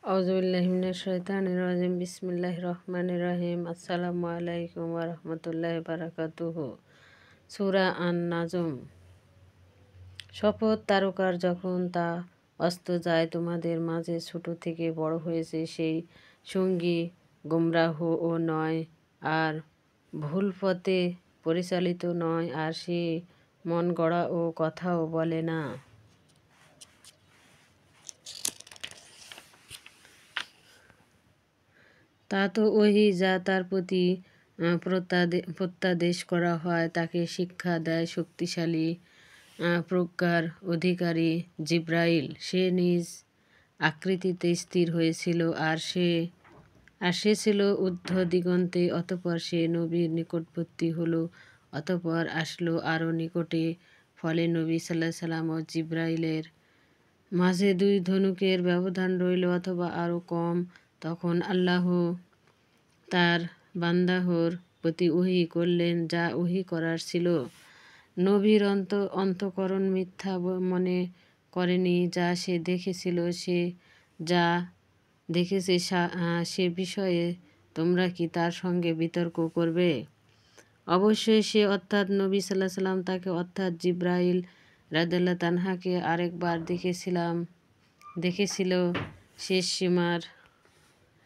আউযুবিল্লাহি মিনাশ শাইতানির রাজিম বিসমিল্লাহির রহমানির রহিম আসসালামু আলাইকুম ওয়া রাহমাতুল্লাহি ওয়া বারাকাতুহু। সূরা আন-নাজম। শপথ তারকার যখন তা অস্ত যায়, তোমাদের মাঝে ছোট থেকে বড় হয়েছে সেই সঙ্গী গোমরাহ ও নয়, আর ভুল পথে পরিচালিত নয়, আর সে মন গড়া ও কথাও বলে না। তা তো ওহী যা তার প্রতি প্রত্যাদেশ করা হয়, তাকে শিক্ষা দেয় শক্তিশালী প্রজ্ঞার অধিকারী জিবরাইল। সে নিজ আকৃতিতে স্থির হয়েছিল, আর সে ছিল ঊর্ধ্ব দিগন্তে। অতঃপর সে নবীর নিকটবর্তী হলো, অতঃপর আসলো আরও নিকটে। ফলে নবী সাল্লাল্লাহু আলাইহি সাল্লাম ও জিবরাইলের মাঝে 2 ধনুকের ব্যবধান রইল, অথবা আরও কম। তখন আল্লাহ তার বান্দাহর প্রতি ওহী করলেন যা ওহী করার ছিল। নবীর অন্তঃকরণ মিথ্যা মনে করেনি। যা সে দেখেছিল, সে যা দেখেছে সে বিষয়ে তোমরা কি তার সঙ্গে বিতর্ক করবে? অবশ্যই সে অর্থাৎ নবী সাল্লাল্লাহু আলাইহি সাল্লাম তাকে অর্থাৎ জিবরাইল রাদিয়াল্লাহু তাআলাকে আরেকবার দেখেছিল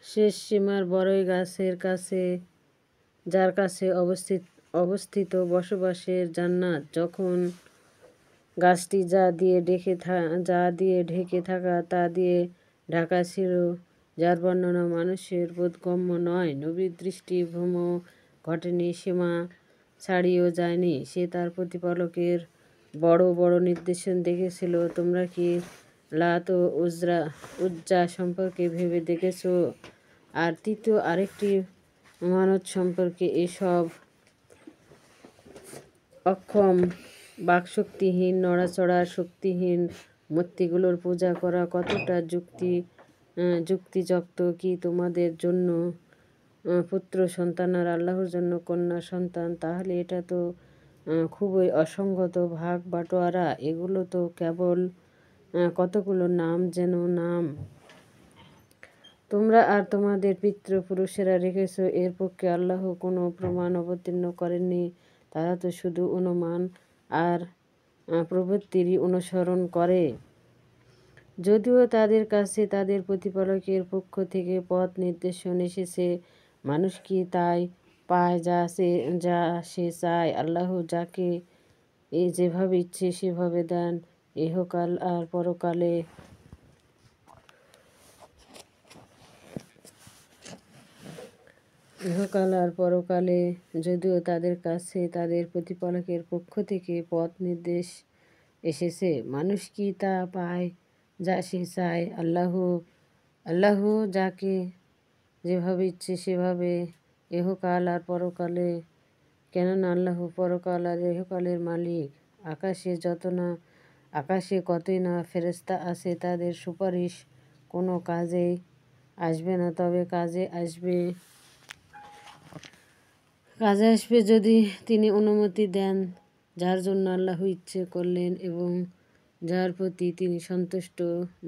শেষ সীমার বড়ই গাছের কাছে, যার কাছে অবস্থিত বসবাসের জান্নাত। যখন গাছটি যা দিয়ে ঢেকে থাকা তা দিয়ে ঢাকা ছিল, যার বর্ণনা মানুষের বোধগম্য নয়। নবীর দৃষ্টি ভ্রম ঘটেনি, সীমা ছাড়িয়েও যায়নি। সে তার প্রতিপালকের বড় বড় নিদর্শন দেখেছিল। তোমরা কি লাত ও উজ্জা সম্পর্কে ভেবে দেখেছ? আর তৃতীয় আরেকটি মানত সম্পর্কে? এসব অক্ষম, বাকশক্তিহীন, নড়াচড়ার শক্তিহীন মূর্তিগুলোর পূজা করা কতটা যুক্তিযুক্ত? কি তোমাদের জন্য পুত্র সন্তান আর আল্লাহর জন্য কন্যা সন্তান? তাহলে এটা তো খুবই অসঙ্গত ভাগ বাটোয়ারা। এগুলো তো কেবল কতগুলো নাম যেন নাম তোমরা আর তোমাদের পিতৃপুরুষেরা রেখেছ। এর পক্ষে আল্লাহ কোনো প্রমাণ অবতীর্ণ করেননি। তারা তো শুধু অনুমান আর প্রবৃত্তিরই অনুসরণ করে। যদিও তাদের কাছে তাদের প্রতিপালকের পক্ষ থেকে পথ নির্দেশন এসেছে, মানুষ কি তাই পায় যা সে চায়? আল্লাহ যাকে যেভাবে ইচ্ছে সেভাবে দেন। ইহকাল আর পরকালে যদিও তাদের কাছে তাদের প্রতিপালকের পক্ষ থেকে পথ নির্দেশ এসেছে, মানুষ কি তা পায় যা সে চায়? আল্লাহ যাকে যেভাবে ইচ্ছে সেভাবে ইহকাল আর পরকালে। কেননা আল্লাহ পরকাল আর ইহকালের মালিক। আকাশে কতই না ফেরেশতা আছে, তাদের সুপারিশ কোনো কাজেই আসবে না। তবে কাজে আসবে যদি তিনি অনুমতি দেন, যার জন্য আল্লাহ ইচ্ছে করলেন এবং যার প্রতি তিনি সন্তুষ্ট।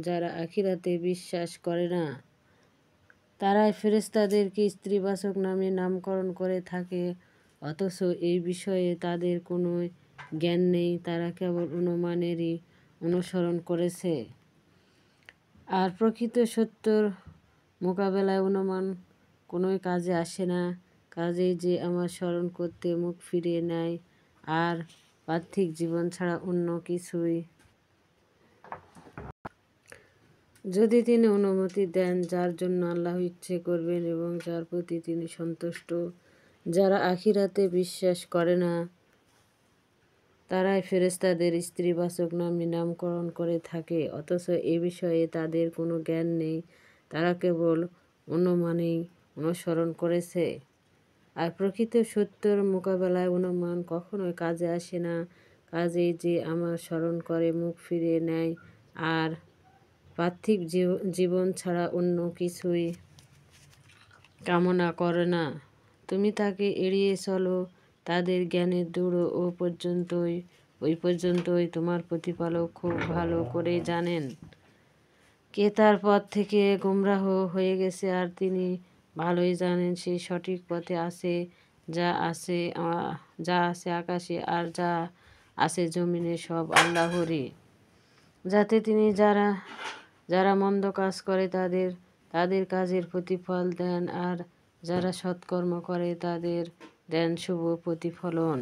যারা আখিরাতে বিশ্বাস করে না, তারাই ফেরেশতাদেরকে স্ত্রীবাচক নামে নামকরণ করে থাকে, অথচ এই বিষয়ে তাদের কোনো জ্ঞান নেই। তারা কেবল অনুমানেরই অনুসরণ করেছে। আর প্রকৃত সত্যর মোকাবেলায় অনুমান কোনোই কাজে আসে না। কাজেই যে আমার স্মরণ করতে মুখ ফিরিয়ে নেয় আর পার্থিব জীবন ছাড়া অন্য কিছুই, যদি তিনি অনুমতি দেন, যার জন্য আল্লাহ ইচ্ছে করবেন এবং যার প্রতি তিনি সন্তুষ্ট। যারা আখিরাতে বিশ্বাস করে না, তারাই ফেরেশতাদের স্ত্রীবাচক নামে নামকরণ করে থাকে, অথচ এ বিষয়ে তাদের কোনো জ্ঞান নেই। তারা কেবল অনুমানেই অনুসরণ করেছে। আর প্রকৃত সত্যর মোকাবেলায় অনুমান কখনোই কাজে আসে না। কাজেই যে আমার স্মরণ করে মুখ ফিরিয়ে নেয় আর পার্থিব জীবন ছাড়া অন্য কিছুই কামনা করে না, তুমি তাকে এড়িয়ে চলো। তাদের জ্ঞানের দূর ওই পর্যন্তই তোমার প্রতিপালক খুব ভালো করেই জানেন। কে তার পথ থেকে গুমরাহ হয়ে গেছে, আর তিনি ভালোই জানেন সে সঠিক পথে আছে। যা আছে আকাশে আর যা আছে জমিনে সব আল্লাহরই, যাতে তিনি যারা মন্দ কাজ করে তাদের কাজের প্রতিফল দেন, আর যারা সৎকর্ম করে তাদের দেন শুভ প্রতিফলন।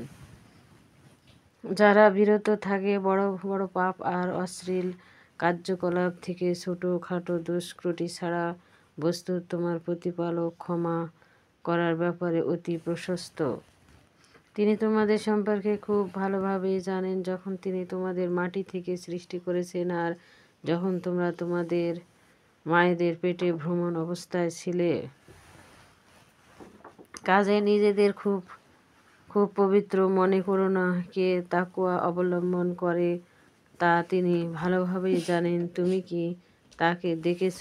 যারা বিরত থাকে বড় বড় পাপ আর অশ্লীল কার্যকলাপ থেকে ছোটোখাটো দুষ্কৃতি ছাড়া, বস্তুত তোমার প্রতিপালক ক্ষমা করার ব্যাপারে অতি প্রশস্ত। তিনি তোমাদের সম্পর্কে খুব ভালোভাবেই জানেন, যখন তিনি তোমাদের মাটি থেকে সৃষ্টি করেছেন আর যখন তোমরা তোমাদের মায়েদের পেটে ভ্রমণ অবস্থায় ছিলে। কাজে নিজেদের খুব খুব পবিত্র মনে করো না। কে তাকওয়া অবলম্বন করে তা তিনি ভালোভাবেই জানেন। তুমি কি তাকে দেখেছ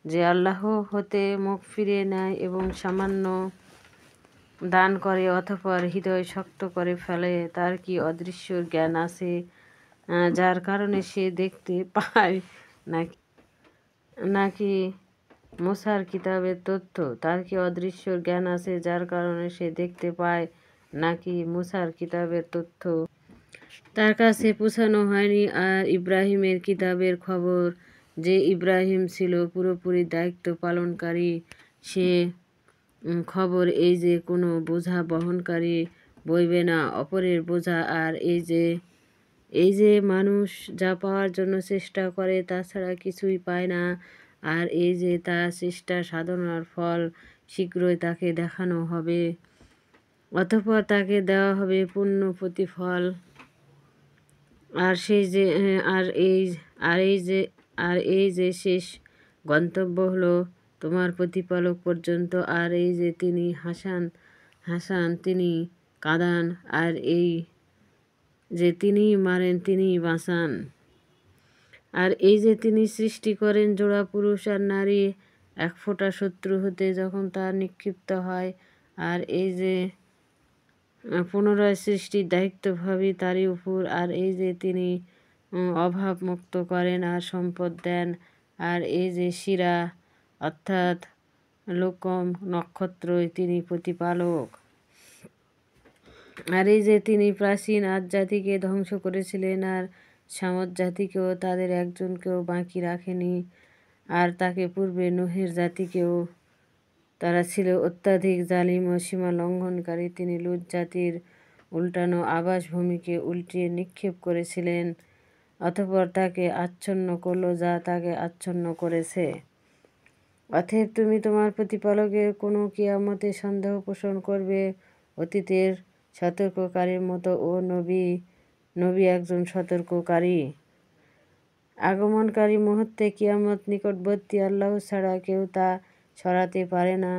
যে আল্লাহ হতে মুখ ফিরিয়ে নেয় এবং সামান্য দান করে অতঃপর হৃদয় শক্ত করে ফেলে? তার কি অদৃশ্য জ্ঞান আছে যার কারণে সে দেখতে পায় নাকি মুসার কিতাবের তথ্য? তার কি অদৃশ্য জ্ঞান আছে যার কারণে সে দেখতে পায় নাকি মুসার কিতাবের তথ্য তার কাছে পৌঁছানো হয়নি? আর ইব্রাহিমের কিতাবের খবর যে ইব্রাহিম ছিল পুরোপুরি দায়িত্ব পালনকারী, সে খবর এই যে কোনো বোঝা বহনকারী বইবে না অপরের বোঝা। আর এই যে মানুষ যা পাওয়ার জন্য চেষ্টা করে তাছাড়া কিছুই পায় না, আর এই যে তার চেষ্টা সাধনার ফল শীঘ্রই তাকে দেখানো হবে, অতঃপর তাকে দেওয়া হবে পূর্ণ প্রতিফল। আর এই যে শেষ গন্তব্য হলো তোমার প্রতিপালক পর্যন্ত। আর এই যে তিনি হাসান তিনি কাঁদান, আর এই যে তিনি মারেন তিনি বাঁচান। আর এই যে তিনি সৃষ্টি করেন জোড়া পুরুষ আর নারী এক ফোঁটা শত্রু হতে যখন তা নিক্ষিপ্ত হয়। আর এই যে পুনরায় সৃষ্টির দায়িত্বভাবী তারই উপর। আর এই যে তিনি অভাব মুক্ত করেন আর সম্পদ দেন। আর এই যে শিরা অর্থাৎ লোকম নক্ষত্রই তিনি প্রতিপালক। আর এই যে তিনি প্রাচীন আদ জাতিকে ধ্বংস করেছিলেন আর সামদ জাতিকেও তাদের একজনকেও বাকি রাখেনি। আর তাকে পূর্বে নূহের জাতিকেও, তারা ছিল অত্যাধিক জালিম ও সীমা লঙ্ঘনকারী। তিনি লূত জাতির উল্টানো আবাসভূমিকে উল্টিয়ে নিক্ষেপ করেছিলেন, অতঃপর তাকে আচ্ছন্ন করল যা তাকে আচ্ছন্ন করেছে। অতএব তুমি তোমার প্রতিপালকের কোনো কিয়ামতে সন্দেহ পোষণ করবে? অতীতের সতর্ককারীর মতো ও নবী একজন সতর্ককারী। আগমনকারী মুহূর্তে কিয়ামত নিকটবর্তী, আল্লাহ ছাড়া কেউ তা সরাতে পারে না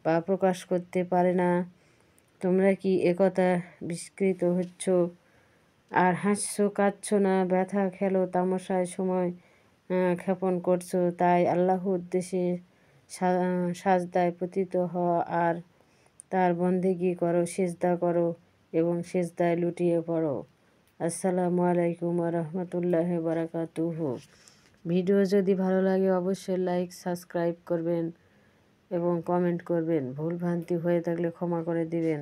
বা প্রকাশ করতে পারে না। তোমরা কি একথা বিস্মৃত হচ্ছ আর হাসছো কাঁদছো না? ব্যথা খেলো তামাশায় সময় ক্ষেপণ করছো? তাই আল্লাহ উদ্দেশ্যে সাজদায় পতিত হও আর তার বন্দেগী করো, সিজদা করো এবং সিজদায় লুটিয়ে পড়ো। আসসালামু আলাইকুম ওয়া রাহমাতুল্লাহি ওয়া বারাকাতুহু। ভিডিও যদি ভালো লাগে অবশ্যই লাইক সাবস্ক্রাইব করবেন এবং কমেন্ট করবেন। ভুল ভ্রান্তি হয়ে থাকলে ক্ষমা করে দিবেন।